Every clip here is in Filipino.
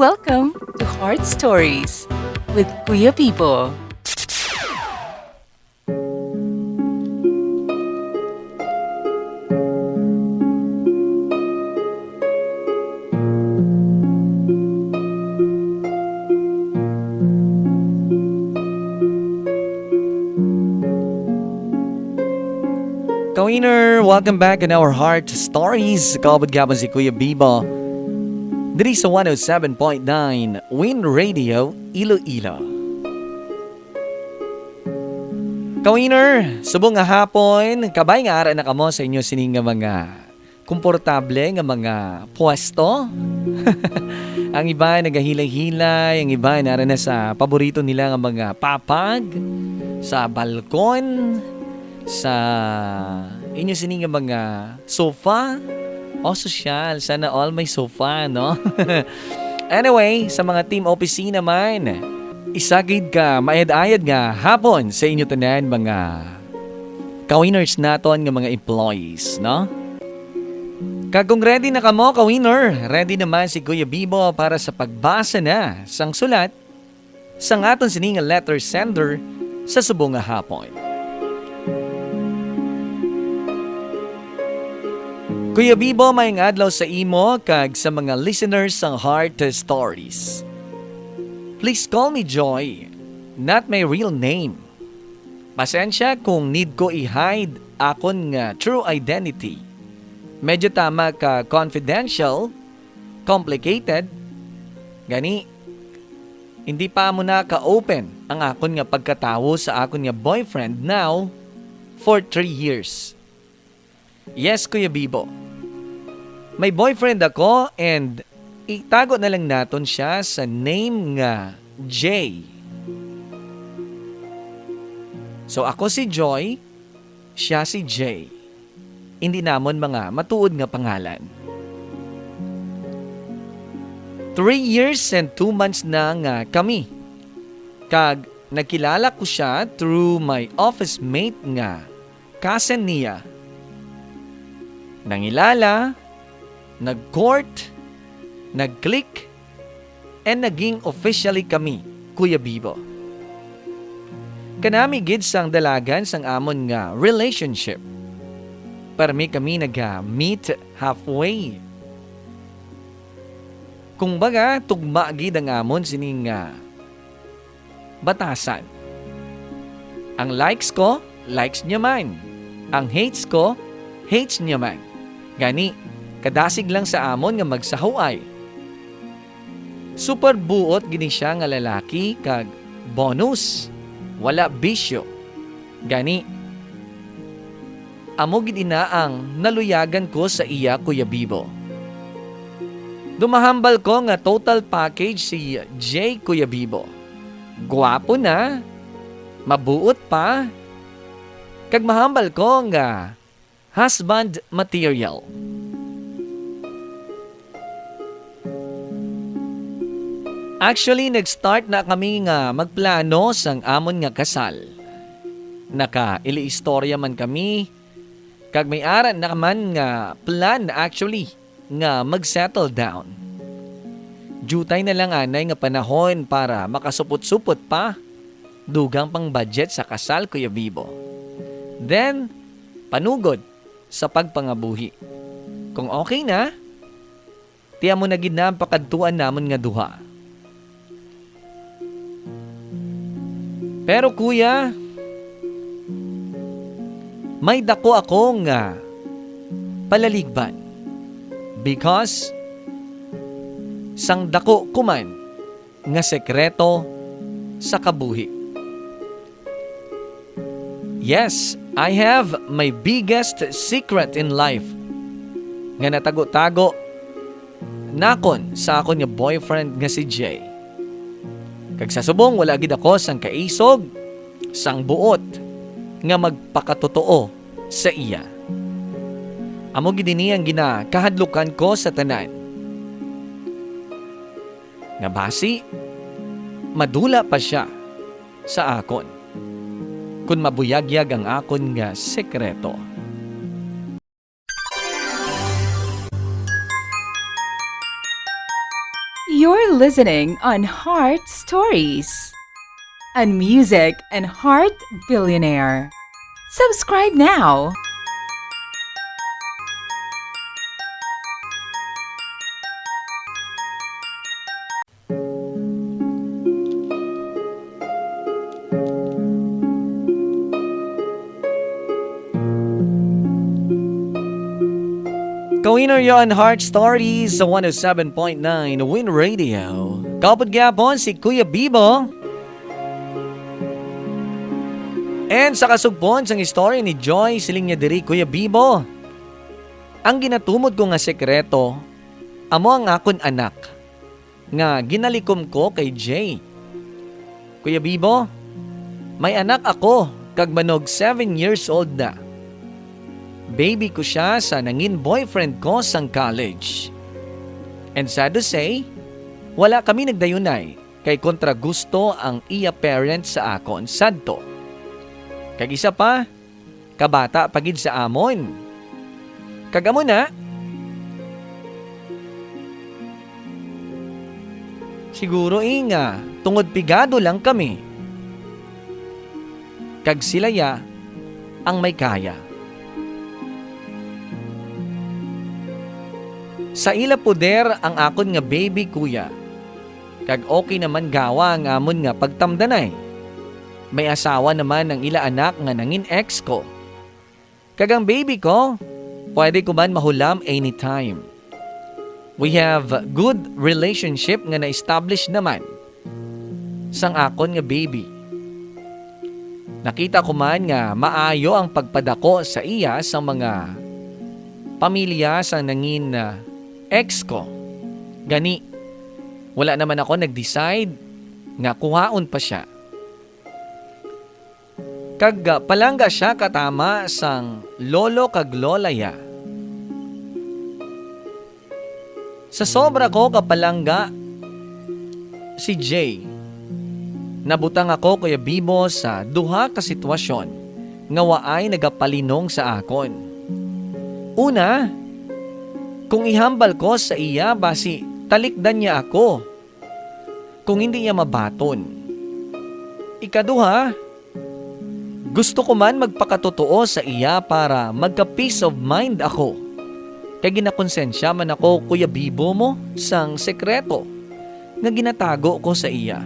Welcome to Heart Stories with Kuya Pipo. Kawiner, welcome back in our Heart Stories. Kaabot gapon si Kuya Bibo. Diri sa 107.9 Win Radio, Iloilo. Kawiner, subong nga hapon, kabay nga ara na kamo sa inyo sining nga mga komportable nga mga pwesto. Ang iba nagahilay-hilay, ang iba nara na sa paborito nila nga mga papag, sa balkon, sa inyo sining nga mga sofa o sosyal. Sana all may sofa, no? Anyway, sa mga team office naman, isagid ka, maayad-ayad nga hapon sa inyo tanan mga kawiners naton nga mga employees, no? Kung ready na kamo, kawiner, ready naman si Kuya Bibo para sa pagbasa na sang sulat sang aton sining nga letter sender sa subong nga hapon. Kuya Bibo, may adlaw sa imo kag sa mga listeners ng Heart Stories. Please call me Joy, not my real name. Pasensya kung need ko i-hide akon nga true identity. Medyo tama ka confidential, complicated. Gani, hindi pa mo na ka-open ang akon nga pagkatawo sa akon nga boyfriend now for 3 years. Yes, Kuya Bibo. May boyfriend ako and itago na lang naton siya sa name nga Jay. So ako si Joy, siya si Jay. Hindi namon mga matuod nga pangalan. 3 years and 2 months na nga kami. Kag nakilala ko siya through my office mate nga cousin niya. Nangilala, nag-court, nag-click, and naging officially kami, Kuya Bibo. Kanami gid sang dalagan sang amon nga relationship. Parmi kami nag-meet halfway. Kung baga, tugma gid ang amon sining nga batasan. Ang likes ko, likes niya man. Ang hates ko, hates niya man. Gani, kadasig lang sa amon nga magsahuay. Super buot gini siya nga lalaki kag bonus, wala bisyo. Gani, amo gid ina ang naluyagan ko sa iya, Kuya Bibo. Dumahambal ko nga total package si Jay, Kuya Bibo. Gwapo na, mabuot pa, kag mahambal ko nga husband material. Actually, nag-start na kami nga magplano sang amon nga kasal. Naka-ili-istorya man kami, kag may aran na man nga plan actually nga mag-settle down. Jutay na lang anay nga panahon para makasupot-supot pa, dugang pang budget sa kasal, Kuya Bibo. Then, panugod sa pagpangabuhi. Kung okay na, tiya mo na gid na ang pakadtuan namon nga duha. Pero kuya, may dako ako nga palaligban because sang dako kuman nga sekreto sa kabuhi. Yes, I have my biggest secret in life nga natago-tago nakon sa akon nga boyfriend nga si Jay. Kag sa subong wala gid ako sang kaisog, sang buot nga magpakatotoo sa iya. Amo gid ini ang ginakahadlukan ko sa tanan. Nga basi madula pa siya sa akon kun mabuyagyag ang akon nga sekreto. You're listening on Heart Stories, and Music and Heart Billionaire. Subscribe now. Kawinner yon Heart Stories sa 107.9 Win Radio. Kapag gyapon si Kuya Bibo. And sa kasugpon sang istorya ni Joy siling niya diri Kuya Bibo. Ang ginatumod ko nga sekreto, amo ang akon anak nga ginalikom ko kay Jay. Kuya Bibo, may anak ako kag manog 7 years old na. Baby ko siya sa nangin boyfriend ko sang college. And sad to say, wala kami nagdayunay kay kontra gusto ang iya parents sa akon sadto. Kag isa pa, kabata pagid sa amon. Kagamo na, siguro inga, tungod pigado lang kami. Kag sila ya ang may kaya. Sa ila puder ang akon nga baby kuya. Kag okay naman gawa ang amon nga pagtamdanay. May asawa naman ang ila anak nga nangin ex ko. Kag ang baby ko, pwede ko man mahulam anytime. We have good relationship nga na-establish naman sang akon nga baby. Nakita ko man nga maayo ang pagpadako sa iya sa mga pamilya sa nangin ex ko. Gani, wala naman ako nag-decide nga kuhaon pa siya. Kag palangga siya katama sang lolo kag lola ya. Sa sobra ko kapalangga si Jay, nabutang ako Kuya Bibo sa duha ka sitwasyon nga waay nagapalinong sa akon. Una, kung ihambal ko sa iya basi talikdan niya ako kung hindi niya mabaton. Ikaduha, gusto ko man magpakatotoo sa iya para magka-peace of mind ako. Kaya ginakonsensya man ako Kuya Bibo mo sang sekreto nga ginatago ko sa iya.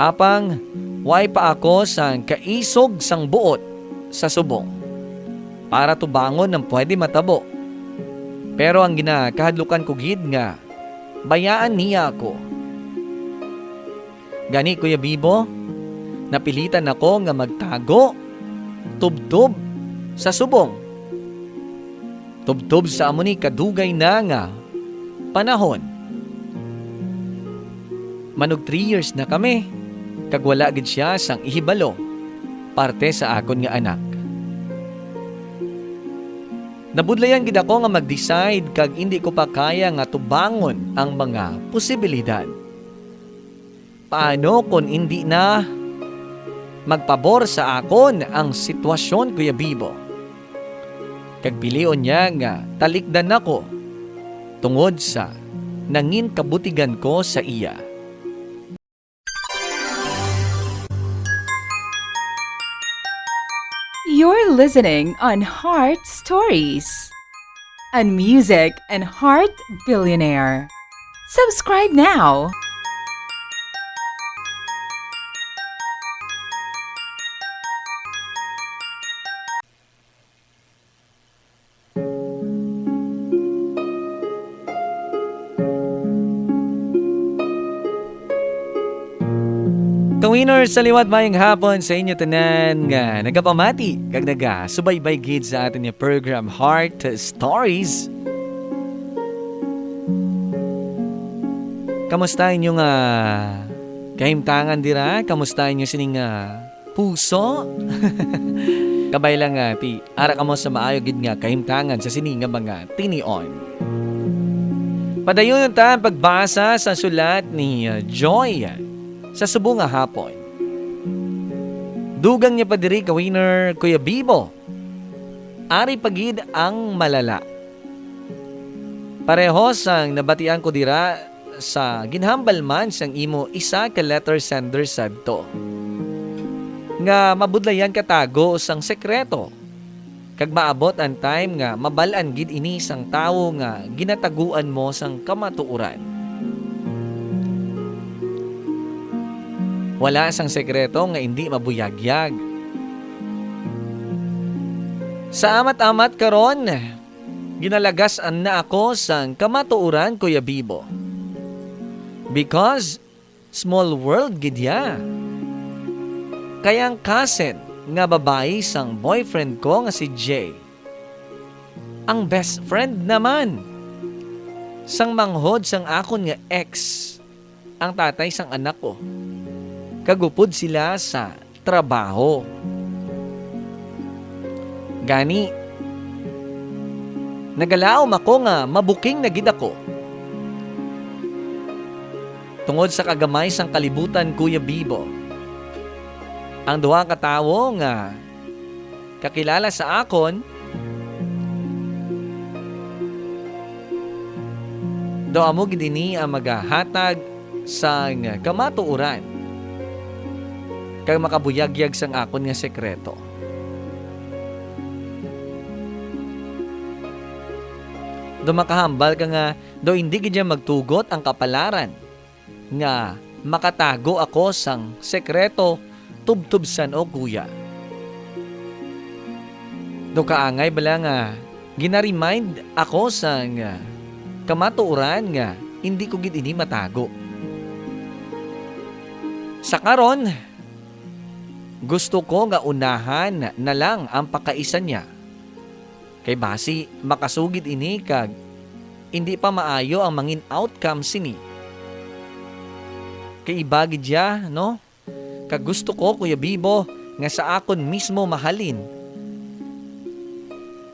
Apang, way pa ako sang kaisog sang buot sa subong para tubangon ng pwede matabo. Pero ang ginakahadlukan ko gid nga, bayaan niya ako. Gani Kuya Bibo, napilitan ako nga magtago, tubtob sa subong. Tubtob sa amo ni kadugay na nga panahon. Manog 3 years na kami, kag wala gid siya sang ihibalo, parte sa akon nga anak. Nabudlayan gid ako nga mag-decide kag hindi ko pa kaya nga tubangon ang mga posibilidad. Paano kung hindi na magpabor sa akon ang sitwasyon Kuya Bibo? Kag pilion niya nga talikdan ako tungod sa nangin kabutigan ko sa iya. You're listening on Heart Stories, and Music and Heart Billionaire. Subscribe now. Kawinner, sa liwat mayang hapon sa inyo tanan nga nagapamati kag subaybay gid sa atin nga program Heart Stories. Kamusta inyo nga kahimtangan dira? Kamusta inyo sining puso? Kabay lang ti ara kamo sa maayo gid nga kahimtangan sa sining nga mga tinion. Padayon ta pagbasa sa sulat ni Joy sa subong nga hapon. Dugang niya pa diri Kawinner Kuya Bibo. Ari pagid ang malala. Parehos ang nabatian ko dira sa ginhambal man sang imo isa ka letter sender sadto. Nga mabudlayan katago sang sekreto. Kag maabot ang time nga mabalaan gid ini sang tawo nga ginataguan mo sang kamatuoran. Wala sang sekreto nga hindi mabuyagyag. Sa amat-amat karon, ginalagasan na ako sang kamatuoran, Kuya Bibo. Because small world gid ya. Kayang cousin nga babae sang boyfriend ko nga si Jay. Ang best friend naman sang manghod sang akon nga ex, ang tatay sang anak ko. Kagupod sila sa trabaho. Gani, nagalaom ako nga mabuking na gid ako. Tungod sa kagamay sang kalibutan, Kuya Bibo. Ang duha ka tawo nga kakilala sa akon, do amo gid ini ang magahatag sang kamatuoran kag makabuyagyag sang akon nga sekreto. Do makahambal ka nga do hindi gid magtugot ang kapalaran nga makatago ako sang sekreto tubtubsan o kuya. Do kaangay bala nga ginaremind ako sang kamatuoran nga hindi ko gid ini matago. Sa karon, gusto ko nga unahan na lang ang pakaisa niya. Kay basi makasugid ini kag hindi pa maayo ang mangin outcome sini. Kay ibagid ya, no? Kag gusto ko, Kuya Bibo, nga sa akon mismo mahalin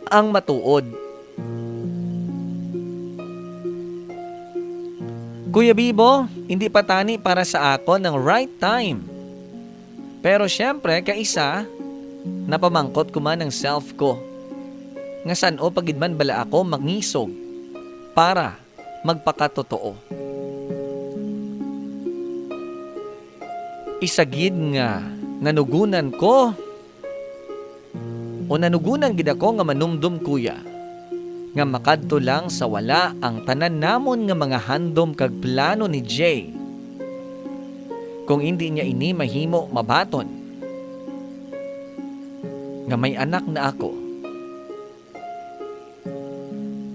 ang matuod. Kuya Bibo, hindi pa tani para sa akon ng right time. Pero syempre, kaisa, napamangkot ko man ang self ko. Nga saan o pagidman bala ako mangisog para magpakatotoo. Isagid nga nanugunan ko o nanugunan gid ako nga manumdum kuya nga makadto lang sa wala ang tanan namon nga mga handom kag plano ni Jay. Kung hindi niya ini mahimo mabaton nga may anak na ako,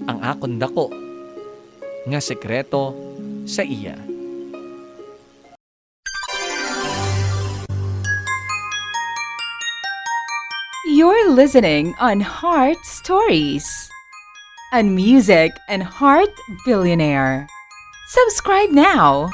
ang akon dako nga sekreto sa iya. You're listening on Heart Stories, a music and heart billionaire. Subscribe now.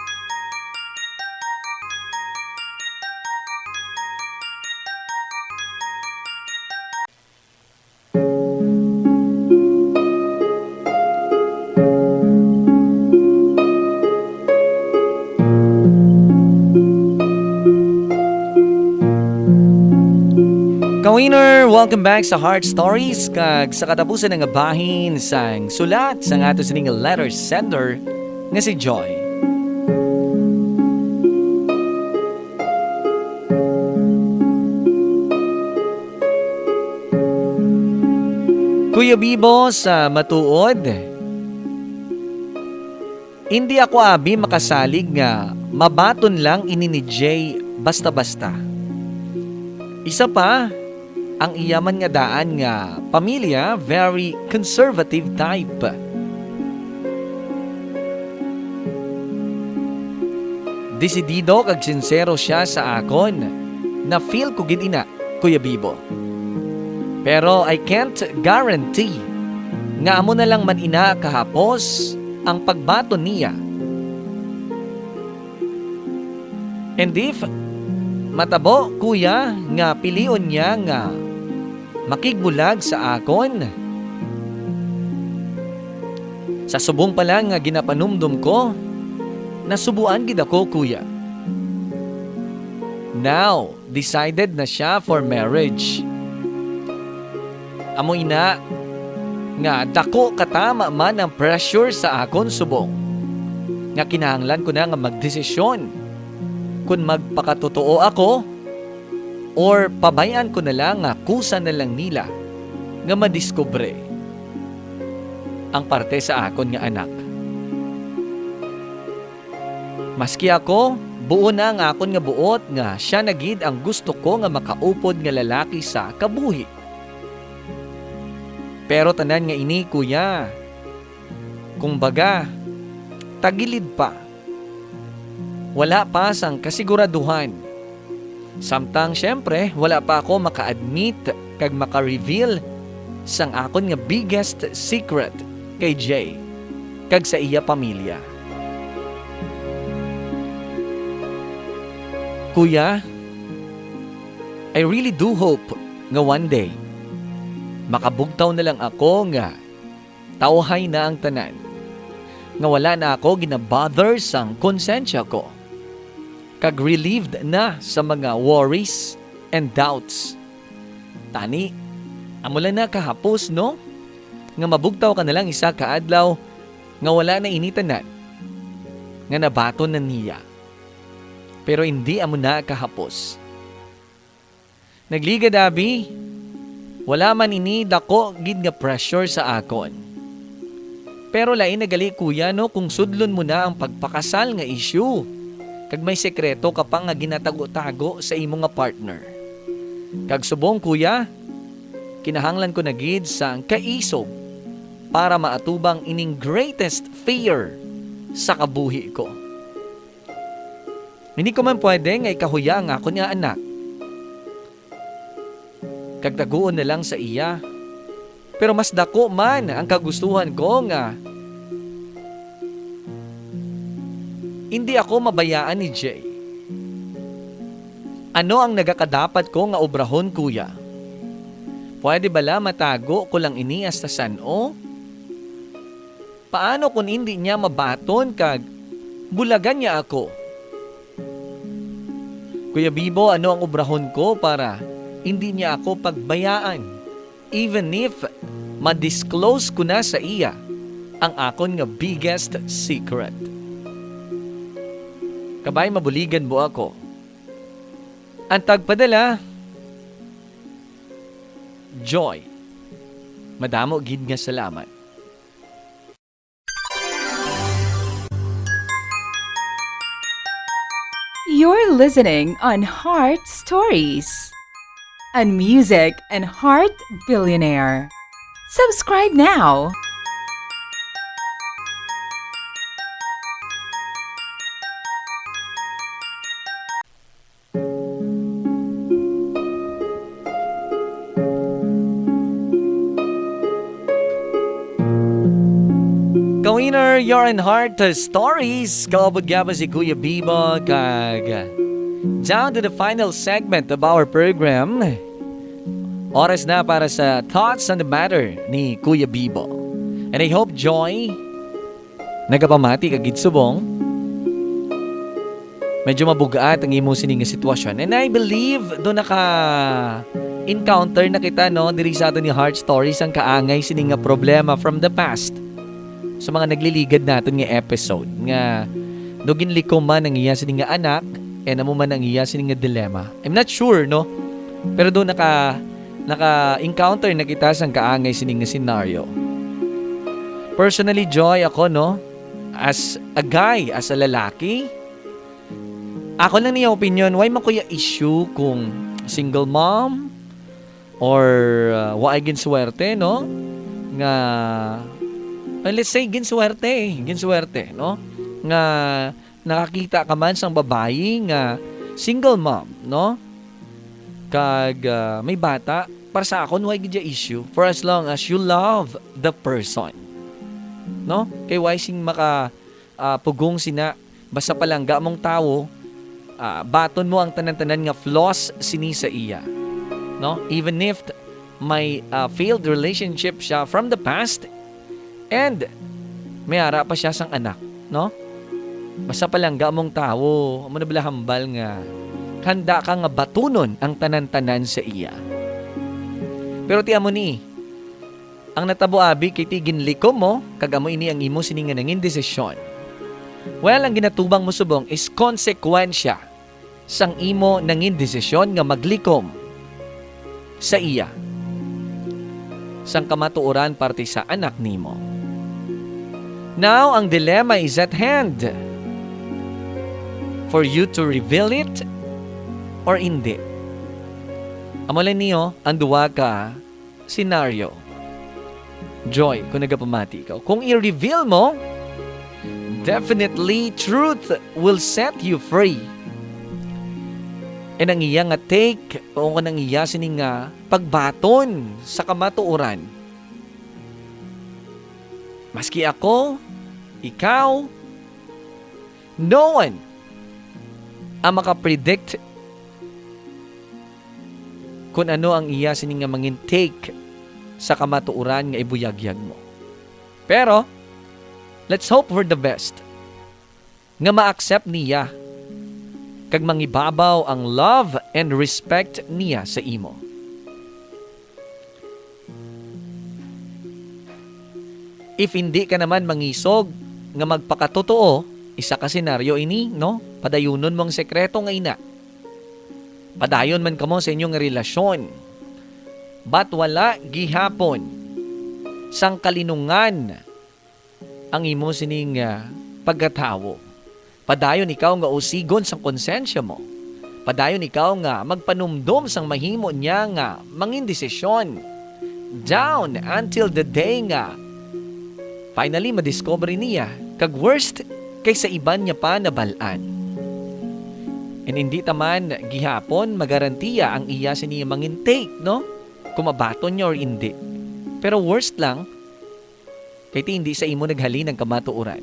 Ka-winner, welcome back sa Heart Stories. Kag sa katapusan ng bahin sang sulat sang ato sining letter sender nga si Joy. Kuya Bibo, sa matuod, hindi ako abi makasalig nga mabaton lang ini ni Jay basta-basta. Isa pa, ang iyaman nga daan nga pamilya, very conservative type. Desidido kag sincero siya sa akon na feel ko gid ina, Kuya Bibo. Pero I can't guarantee nga amo na lang man ina kahapos ang pagbaton niya. And if matabo, kuya, nga pilion niya nga makigbulag sa akon, sa subong pa lang nga ginapanumdum ko, nasubuan gid ako, kuya. Now, decided na siya for marriage. Amo ina, nga dako katama man ang pressure sa akon subong. Nga kinahanglan ko na nga magdesisyon kung magpakatotoo ako or pabayaan ko na lang nga kusa na lang nila nga madiskubre ang parte sa akon nga anak. Maski ako, buo na ang akon nga buot nga siya nagid ang gusto ko nga makaupod nga lalaki sa kabuhi. Pero tanan nga ini, kuya, kung baga, tagilid pa. Wala pa sang kasiguraduhan. Samtang syempre, wala pa ako maka-admit kag maka-reveal sang akon nga biggest secret kay Jay kag sa iya pamilya. Kuya, I really do hope nga one day makabugtaw na lang ako nga tawhay na ang tanan. Nga wala na ako ginabother sang konsensya ko. Kag relieved na sa mga worries and doubts. Tani, amula na kahapos, no? Nga mabugtaw ka na lang isa kaadlaw nga wala na initanan. Nga nabaton na niya. Pero hindi amo na kahapos. Nagliga dabi, wala man ini dako gid nga pressure sa akon. Pero lain nagali kuya no kung sudlon mo na ang pagpakasal nga issue. Kag may sekreto ka pa nga ginatago-tago sa imo nga partner. Kag subong kuya, kinahanglan ko na gid sa kaisog para maatubang ining greatest fear sa kabuhi ko. Hindi ko man pwede nga ikahuya ang ako niya anak. Kagtaguon na lang sa iya. Pero mas dako man ang kagustuhan ko nga hindi ako mabayaan ni Jay. Ano ang nagakadapat ko nga obrahon, kuya? Pwede bala matago ko lang ini hasta sano? Paano kung hindi niya mabaton kag bulagan niya ako? Kuya Bibo, ano ang obrahon ko para hindi niya ako pagbayaan? Even if ma-disclose ko na sa iya ang akon nga biggest secret. Kabay mabuligan mo ako. Ang tagpadala, Joy. Madamo gid nga salamat. You're listening on Heart Stories, on Music and Heart Billionaire. Subscribe now. Kawiner, you're in Heart Stories. Kaabot nga ba si Kuya Bibo kag down to the final segment of our program. Oras na para sa Thoughts on the Matter ni Kuya Bibo. And I hope, Joy, nagapamati kag gitsubong. Medyo mabugaat ang imo sining sitwasyon. And I believe do naka-encounter na kita no diri sa ato ni Heart Stories ang kaangay sining nga problema from the past. Sa mga nagliligad natin nga episode nga dugin likom man ang iya sining nga anak and amo man ang iya sining nga dilemma. I'm not sure no. Pero do naka-encounter na kita sang kaangay sining nga scenario. Personally, Joy, ako no, as a guy, as a lalaki, ako lang niya opinion, why man kuya issue kung single mom or waay ginswerte, no? Nga, let's say ginswerte, no? Nga nakakita ka man sang babae nga single mom, no? Kag may bata, para sa akon, why gidya issue? For as long as you love the person. No? Kay why sing maka pugong sina, basta palangga mong tao, baton mo ang tanan-tanan nga flaws sini sa iya. No? Even if may failed relationship siya from the past and may ara pa siya sang anak. No? Basta palangga mong tao, amo na bala hambal nga handa ka nga batunon ang tanan-tanan sa iya. Pero tiyan mo ni, Ang natabo abi kay tigin likom mo, kagamo ini ang imo sininga nangin desisyon. Well, ang ginatubang mo subong is konsekwensya sang imo nangin desisyon nga maglikom sa iya. Sang kamatuoran parte sa anak nimo. Now, ang dilemma is at hand. For you to reveal it or hindi. Amo lang niyo ang duwa ka scenario. Joy, kung nagapamati ka. Kung i-reveal mo, definitely truth will set you free. And ang iya nga take, o ang iya sining nga pagbaton sa kamatuoran. Maski ako, ikaw, no one ang makapredict kung ano ang iya sining nga mangin take sa kamatuoran nga ibuyagyag mo. Pero, let's hope for the best. Nga ma-accept niya kag mangibabaw ang love and respect niya sa imo. If hindi ka naman mangisog nga magpakatotoo, isa ka senaryo ini, no? Padayunon mong sekreto nga ina. Padayon man kamo sa inyong relasyon. But wala gihapon sang kalinungan ang imo sining pagkatawo. Padayon ikaw nga usigon sang konsensya mo. Padayon ikaw nga magpanumdum sang mahimo niya nga mangin desisyon. Down until the day nga finally madiscover niya kag worst kaysa iban niya pa nabalaan. And hindi taman gihapon magarantiya ang iya siniya mangin take, no? Kung mabaton niya or hindi. Pero worst lang, kaya hindi sa imo naghalin ng kamatuoran.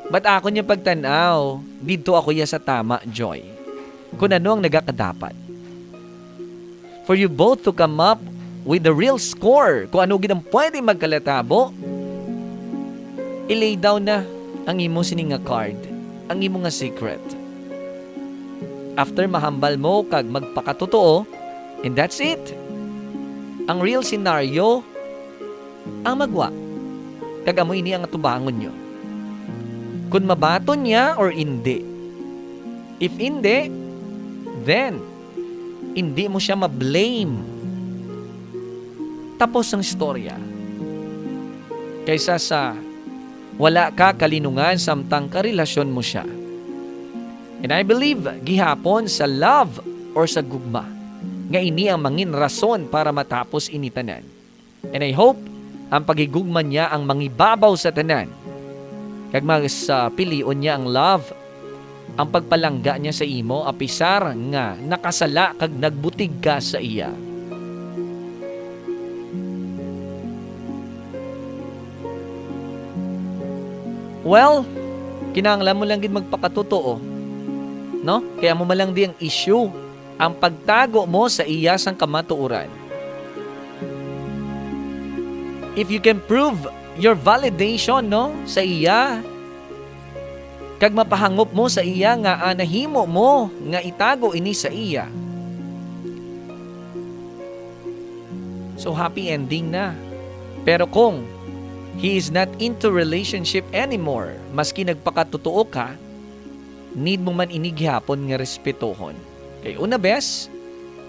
But ako niya pagtanaw, dito ako ya sa tama, Joy. Kung ano ang nagakadapat. For you both to come up with the real score, kung ano ginang pwede magkalatabo, i-lay down na ang imo sining nga card, ang imo nga secret. After mahambal mo kag magpakatotoo, and that's it. Ang real scenario ang magwa. Kagamoy ini ang atubangon nyo. Kung mabaton niya or hindi. If hindi, then hindi mo siya ma-blame. Tapos ang istorya. Kaysa sa wala ka kalinungan samtang karelasyon mo siya. And I believe gihapon sa love or sa gugma nga ini ang mangin rason para matapos ini tanan. And I hope ang pagigugma niya ang mangibabaw sa tanan. Kag mas pilion niya ang love, ang pagpalangga niya sa imo apisar nga nakasala kag nagbutig ka sa iya. Well, kinahanglan mo lang gid magpakatotoo. No? Kaya mo malang di ang issue ang pagtago mo sa iya sang kamatuoran. If you can prove your validation, no, sa iya, kag mapahangop mo sa iya nga nahimo mo nga itago ini sa iya. So happy ending na. Pero kung he is not into relationship anymore, maski nagpakatotoo ka, need mo man inighapon nga respetohon. Kay una bes,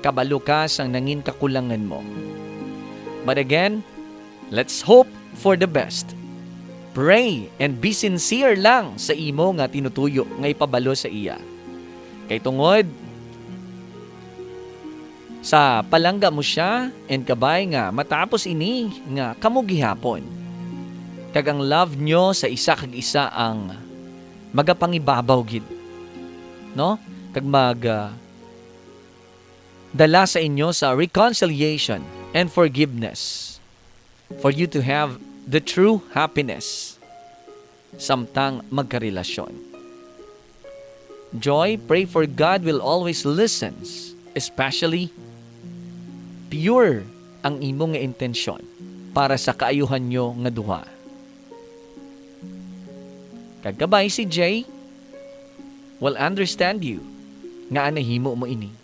kabalo ka sang nangin kakulangan mo. But again, let's hope for the best. Pray and be sincere lang sa imo nga tinutuyo nga ipabalo sa iya. Kay tungod, sa palangga mo siya and kabay nga matapos ini nga kamo gihapon. Kag ang love nyo sa isa kag isa ang magapangibabaw gid. No? Kag dala sa inyo sa reconciliation and forgiveness for you to have the true happiness samtang magkarelasyon. Joy, pray for God will always listens, especially pure ang imo nga intensyon para sa kaayuhan nyo nga duha. Kagabay si Jay will understand you nga anahimo mo ini.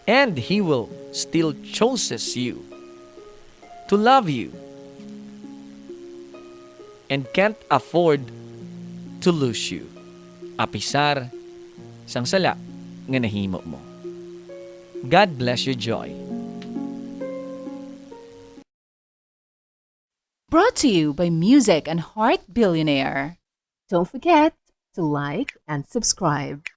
And he will still chooses you to love you and can't afford to lose you. Apisar sang sala nga nahimo mo. God bless you, Joy. Brought to you by Music and Heart Billionaire. Don't forget to like and subscribe.